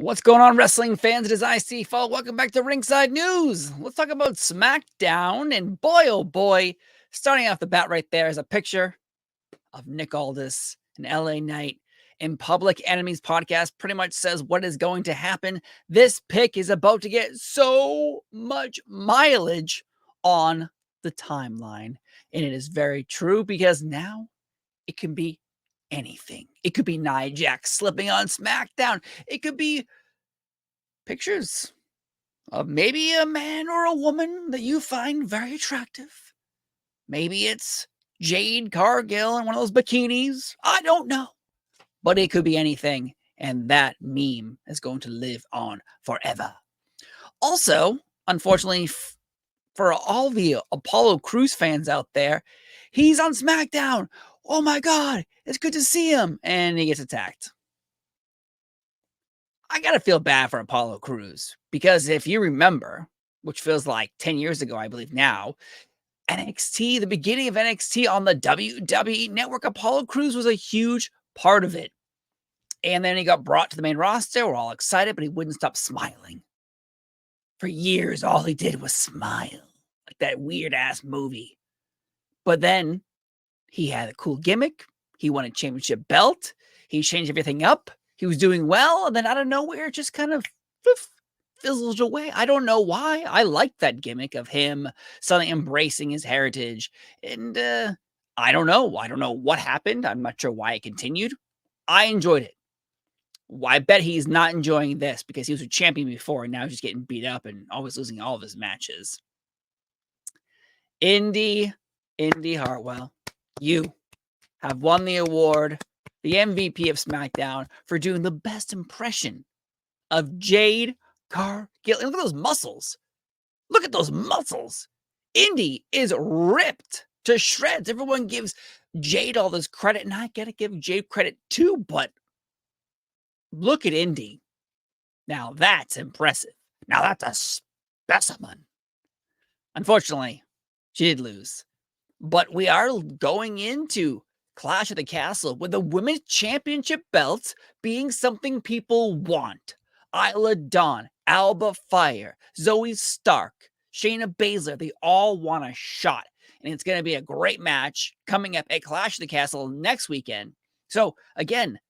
What's going on, wrestling fans? It is IC4. Welcome back to Ringside News. Let's talk about SmackDown. And boy, oh boy, starting off the bat right there is a picture of Nick Aldis and LA Knight. In Public Enemies podcast pretty much says what is going to happen. This pick is about to get so much mileage on the timeline. And it is very true because now it can be anything. It could be Nia Jax slipping on SmackDown. It could be pictures of maybe a man or a woman that you find very attractive. Maybe it's Jade Cargill in one of those bikinis. I don't know. But it could be anything. And that meme is going to live on forever. Also, unfortunately, for all the Apollo Crews fans out there, he's on SmackDown. Oh my God, it's good to see him. And he gets attacked. I gotta feel bad for Apollo Crews because if you remember, which feels like 10 years ago, I believe now, NXT, the beginning of NXT on the WWE Network, Apollo Crews was a huge part of it. And then he got brought to the main roster. We're all excited, but he wouldn't stop smiling. For years, all he did was smile, like that weird-ass movie. But then he had a cool gimmick. He won a championship belt. He changed everything up. He was doing well, and then out of nowhere, it just kind of fizzled away. I don't know why. I liked that gimmick of him suddenly embracing his heritage. And I don't know. I don't know what happened. I'm not sure why it continued. I enjoyed it. I bet he's not enjoying this because he was a champion before, and now he's just getting beat up and always losing all of his matches. Indy Hartwell, you have won the award, the MVP of SmackDown, for doing the best impression of Jade Cargill. Look at those muscles. Look at those muscles. Indy is ripped to shreds. Everyone gives Jade all this credit, and I gotta give Jade credit too, but look at Indy. Now that's impressive. Now that's a specimen. Unfortunately, she did lose. But we are going into Clash of the Castle with the Women's Championship belts being something people want. Isla Dawn, Alba Fire, Zoe Stark, Shayna Baszler, they all want a shot. And it's going to be a great match coming up at Clash of the Castle next weekend. So, again,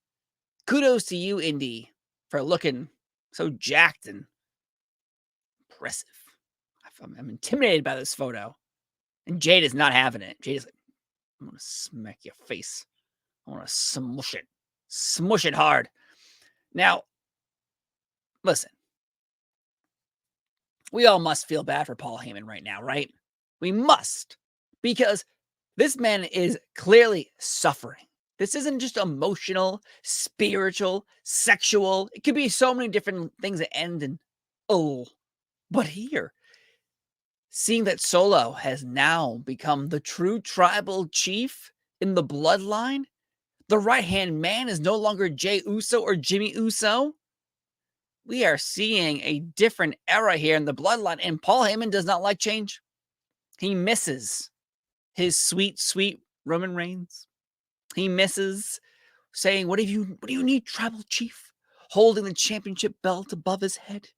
kudos to you, Indy, for looking so jacked and impressive. I'm intimidated by this photo. And Jade is not having it. Jade is like, I'm going to smack your face. I want to smush it. Smush it hard. Now, listen. We all must feel bad for Paul Heyman right now, right? We must. Because this man is clearly suffering. This isn't just emotional, spiritual, sexual. It could be so many different things that end in oh. But here, seeing that Solo has now become the true tribal chief in the bloodline, the right-hand man is no longer Jey Uso or Jimmy Uso. We are seeing a different era here in the bloodline, and Paul Heyman does not like change. He misses his sweet, sweet Roman Reigns. He misses saying, what do you need, tribal chief? Holding the championship belt above his head.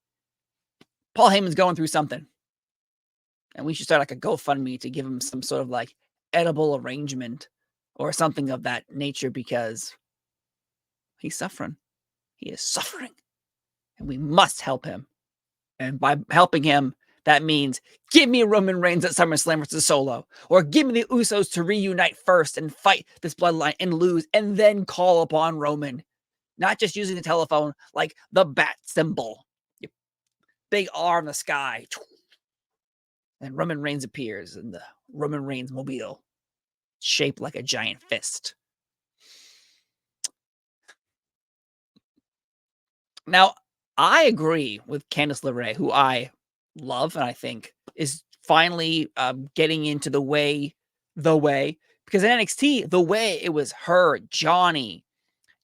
Paul Heyman's going through something. And we should start like a GoFundMe to give him some sort of like edible arrangement or something of that nature because he's suffering. He is suffering. And we must help him. And by helping him, that means give me Roman Reigns at SummerSlam versus Solo. Or give me the Usos to reunite first and fight this bloodline and lose. And then call upon Roman. Not just using the telephone like the bat symbol. Big R in the sky. And Roman Reigns appears in the Roman Reigns mobile, shaped like a giant fist. Now, I agree with Candice LeRae, who I love and I think is finally getting into the way, because in NXT, the way it was her, Johnny,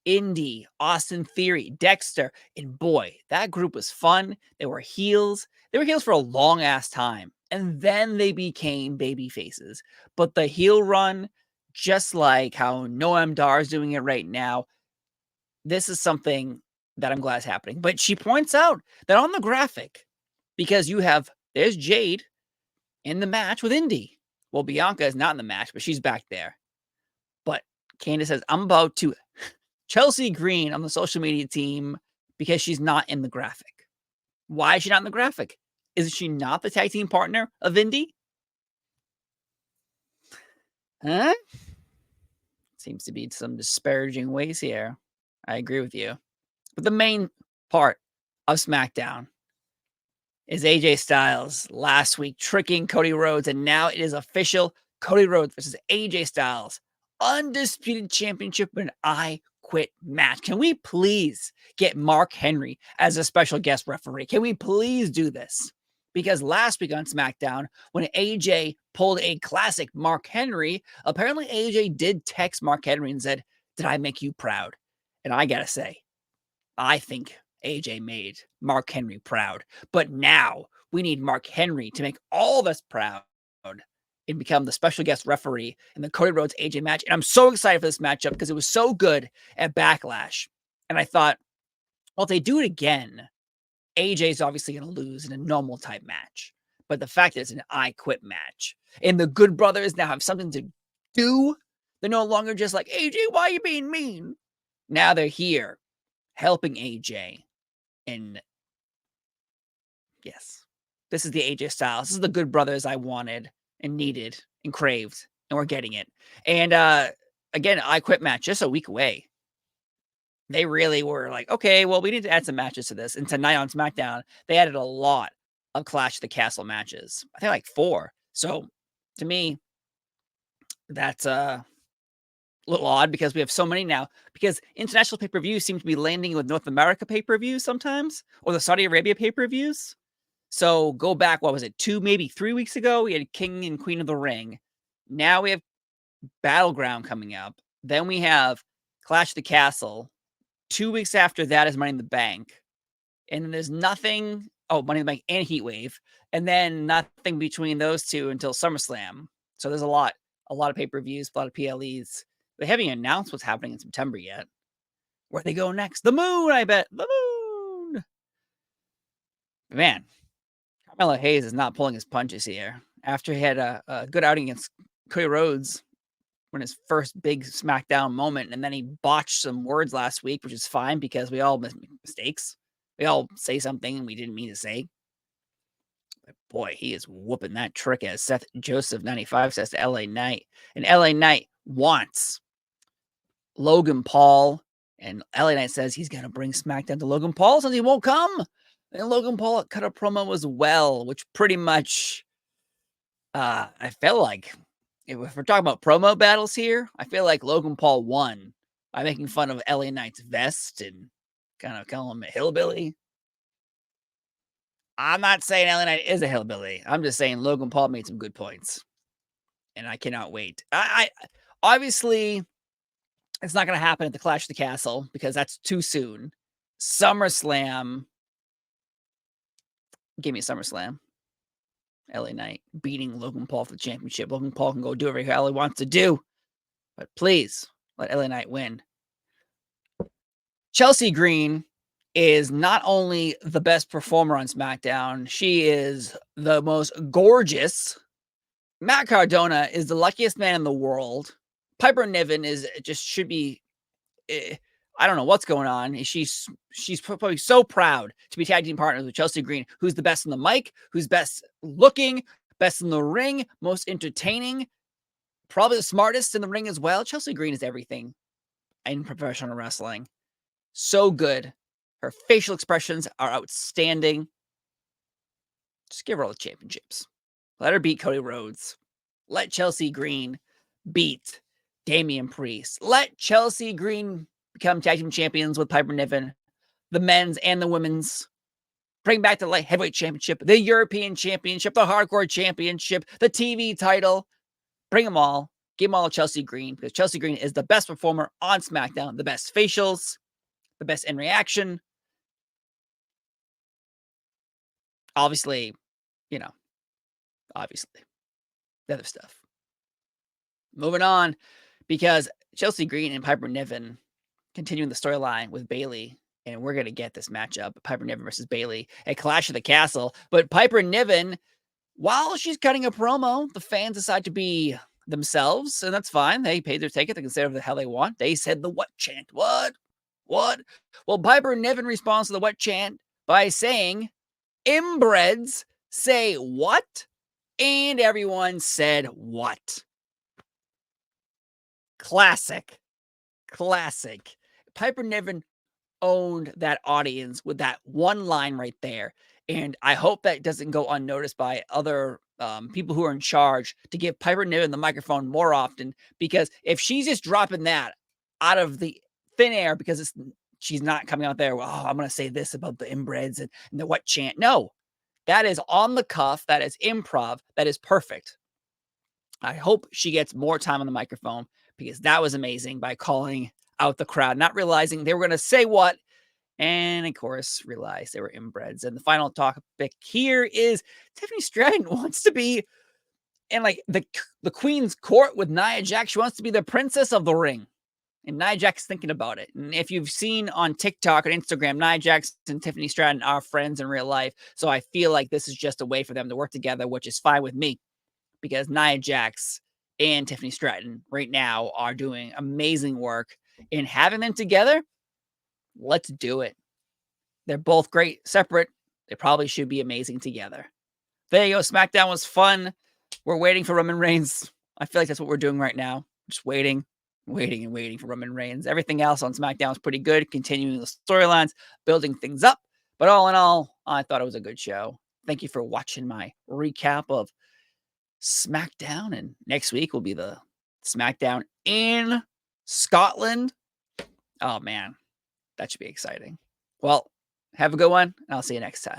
Indy, Austin Theory, Dexter, and boy, that group was fun. They were heels. They were heels for a long ass time. And then they became baby faces. But the heel run, just like how Noam Dar is doing it right now, this is something that I'm glad is happening. But she points out that on the graphic, because there's Jade in the match with Indy. Well, Bianca is not in the match, but she's back there. But Candice says, I'm about to Chelsea Green on the social media team because she's not in the graphic. Why is she not in the graphic? Is she not the tag team partner of Indy? Huh? Seems to be some disparaging ways here. I agree with you. But the main part of SmackDown is AJ Styles last week tricking Cody Rhodes, and now it is official. Cody Rhodes versus AJ Styles. Undisputed championship in an I Quit match. Can we please get Mark Henry as a special guest referee? Can we please do this? Because last week on SmackDown, when AJ pulled a classic Mark Henry, apparently AJ did text Mark Henry and said, did I make you proud? And I gotta say, I think AJ made Mark Henry proud. But now we need Mark Henry to make all of us proud and become the special guest referee in the Cody Rhodes AJ match. And I'm so excited for this matchup because it was so good at Backlash. And I thought, well, if they do it again, AJ's obviously going to lose in a normal type match. But the fact that it's an I Quit match and the Good Brothers now have something to do, they're no longer just like, AJ, why are you being mean? Now they're here helping AJ. And yes, this is the AJ Styles. This is the Good Brothers I wanted and needed and craved, and we're getting it. And again, I Quit match just a week away. They really were like, okay, well, we need to add some matches to this. And tonight on SmackDown, they added a lot of Clash of the Castle matches. I think like 4. So to me, that's a little odd because we have so many now. Because international pay-per-views seem to be landing with North America pay-per-views sometimes, or the Saudi Arabia pay-per-views. So go back, what was it, 2, maybe 3 weeks ago? We had King and Queen of the Ring. Now we have Battleground coming up. Then we have Clash of the Castle. 2 weeks after that is Money in the Bank. And then there's nothing. Oh, Money in the Bank and Heatwave. And then nothing between those two until SummerSlam. So there's a lot of pay-per-views, a lot of PLEs. They haven't even announced what's happening in September yet. Where they go next? The moon, I bet. The moon. Man, Carmelo Hayes is not pulling his punches here. After he had a good outing against Cody Rhodes, when his first big SmackDown moment, and then he botched some words last week, which is fine because we all make mistakes. We all say something we didn't mean to say. But boy, he is whooping that trick, as Seth Joseph 95 says to LA Knight. And LA Knight wants Logan Paul, and LA Knight says he's going to bring SmackDown to Logan Paul since he won't come. And Logan Paul cut a promo as well, which pretty much, I felt like, if we're talking about promo battles here, I feel like Logan Paul won by making fun of LA Knight's vest and kind of calling him a hillbilly. I'm not saying LA Knight is a hillbilly. I'm just saying Logan Paul made some good points. And I cannot wait. I obviously, it's not going to happen at the Clash of the Castle because that's too soon. SummerSlam. Give me SummerSlam. LA Knight beating Logan Paul for the championship. Logan Paul can go do whatever the hell he wants to do. But please, let LA Knight win. Chelsea Green is not only the best performer on SmackDown, she is the most gorgeous. Matt Cardona is the luckiest man in the world. Piper Niven should be, I don't know what's going on. She's probably so proud to be tag team partners with Chelsea Green, who's the best on the mic, who's best looking, best in the ring, most entertaining, probably the smartest in the ring as well. Chelsea Green is everything in professional wrestling. So good. Her facial expressions are outstanding. Just give her all the championships. Let her beat Cody Rhodes. Let Chelsea Green beat Damian Priest. Let Chelsea Green become tag team champions with Piper Niven, the men's and the women's. Bring back the light heavyweight championship, the European championship, the hardcore championship, the TV title. Bring them all. Give them all to Chelsea Green because Chelsea Green is the best performer on SmackDown, the best facials, the best in reaction. Obviously, obviously, the other stuff. Moving on, because Chelsea Green and Piper Niven continuing the storyline with Bayley and we're going to get this matchup, Piper Niven versus Bayley at Clash of the Castle. But Piper Niven, while she's cutting a promo, the fans decide to be themselves, and that's fine. They paid their ticket. They can say whatever the hell they want. They said the what chant. What? What? Well, Piper Niven responds to the what chant by saying, inbreds say what? And everyone said what? Classic. Classic. Piper Niven owned that audience with that one line right there. And I hope that doesn't go unnoticed by other people who are in charge to give Piper Niven the microphone more often, because if she's just dropping that out of the thin air because she's not coming out there, well, I'm going to say this about the inbreds and the what chant. No, that is on the cuff. That is improv. That is perfect. I hope she gets more time on the microphone, because that was amazing by calling out the crowd, not realizing they were going to say what, and of course realized they were inbreds. And the final topic here is Tiffany Stratton wants to be in like the queen's court with Nia Jax. She wants to be the princess of the ring, and Nia Jax is thinking about it. And if you've seen on TikTok and Instagram, Nia Jax and Tiffany Stratton are friends in real life, so I feel like this is just a way for them to work together, which is fine with me, because Nia Jax and Tiffany Stratton right now are doing amazing work, and having them together, let's do it. They're both great separate. They probably should be amazing together. There you go. SmackDown was fun. We're waiting for Roman Reigns. I feel like that's what we're doing right now. Just waiting for Roman Reigns. Everything else on SmackDown is pretty good. Continuing the storylines, building things up. But all in all, I thought it was a good show. Thank you for watching my recap of SmackDown. And next week will be the SmackDown in Scotland. Oh, man. That should be exciting. Well, have a good one, and I'll see you next time.